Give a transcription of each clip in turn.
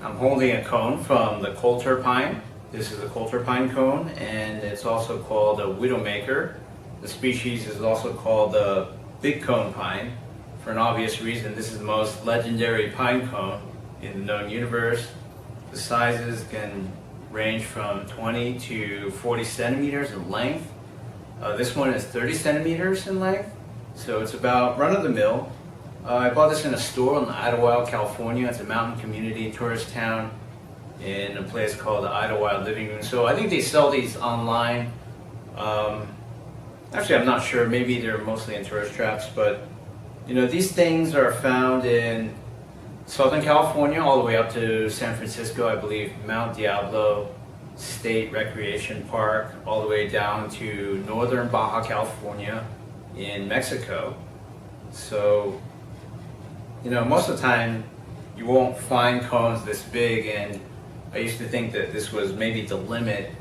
I'm holding a cone from the Coulter pine. This is a Coulter pine cone, and it's also called a widowmaker. The species is also called the big cone pine for an obvious reason. This is the most legendary pine cone in the known universe. The sizes can range from 20 to 40 centimeters in length. This one is 30 centimeters in length, so it's about run-of-the-mill. I bought this in a store in Idlewild, California. It's a mountain community tourist town in a place called the Idlewild Living Room. So I think they sell these online. Actually, I'm not sure. Maybe they're mostly in tourist traps, but you know, these things are found in Southern California all the way up to San Francisco, I believe, Mount Diablo State Recreation Park, all the way down to Northern Baja California in Mexico. So, you know, most of the time you won't find cones this big, and I used to think that this was maybe the limit,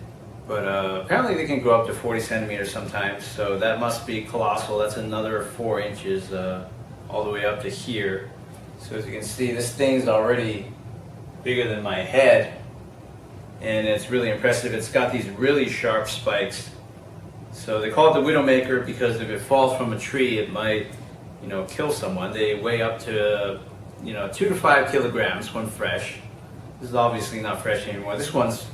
but apparently they can go up to 40 centimeters sometimes, so that must be colossal. That's another 4 inches all the way up to here. So as you can see, this thing's already bigger than my head, and it's really impressive. It's got these really sharp spikes. So they call it the widowmaker because if it falls from a tree, it might, you know, kill someone. They weigh up to, you know, 2 to 5 kilograms when fresh. This is obviously not fresh anymore. This one's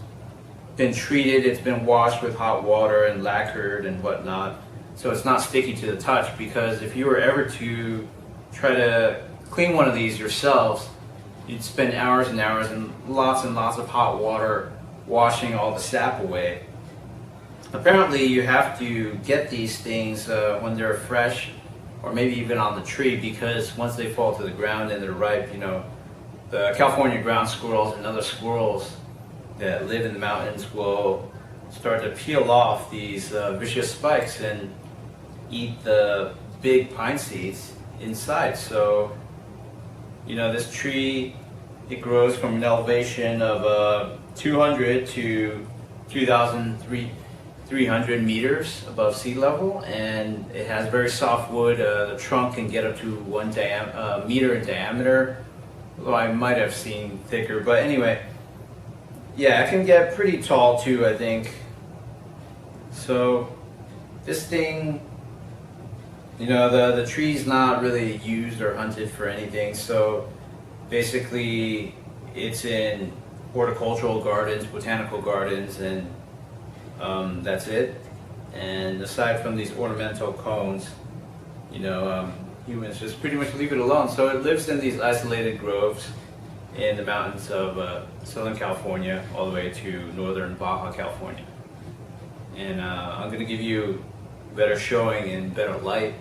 been treated, it's been washed with hot water and lacquered and whatnot, so it's not sticky to the touch, because if you were ever to try to clean one of these yourselves, you'd spend hours and hours and lots of hot water washing all the sap away. Apparently you have to get these things when they're fresh, or maybe even on the tree, because once they fall to the ground and they're ripe, you know, the California ground squirrels and other squirrels that live in the mountains will start to peel off these vicious spikes and eat the big pine seeds inside. So, you know, this tree, it grows from an elevation of 200 to 2,300 meters above sea level, and it has very soft wood. The trunk can get up to 1 meter in diameter, although I might have seen thicker, but anyway, yeah, it can get pretty tall too, I think. So this thing, you know, the tree's not really used or hunted for anything, so basically it's in horticultural gardens, botanical gardens, and that's it. And aside from these ornamental cones, you know, humans just pretty much leave it alone. So it lives in these isolated groves in the mountains of Southern California all the way to Northern Baja California. And I'm going to give you a better showing in better light.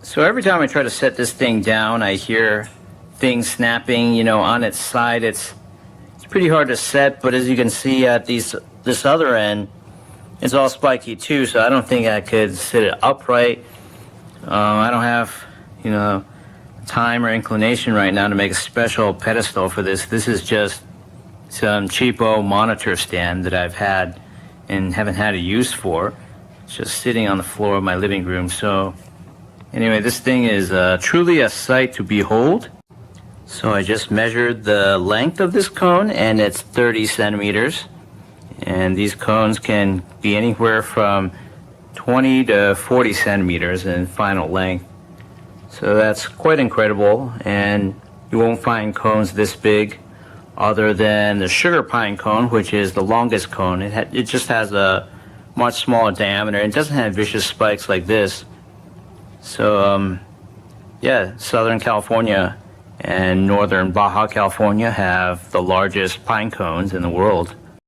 So every time I try to set this thing down, I hear things snapping, you know, on its side. It's pretty hard to set, but as you can see at this other end, it's all spiky too, so I don't think I could sit it upright. I don't have, you know, time or inclination right now to make a special pedestal for this. This is just some cheapo monitor stand that I've had and haven't had a use for. It's just sitting on the floor of my living room. So anyway, this thing is truly a sight to behold. So I just measured the length of this cone, and it's 30 centimeters. And these cones can be anywhere from 20 to 40 centimeters in final length. So that's quite incredible, and you won't find cones this big other than the sugar pine cone, which is the longest cone. It just has a much smaller diameter. It doesn't have vicious spikes like this. So yeah, Southern California and Northern Baja California have the largest pine cones in the world.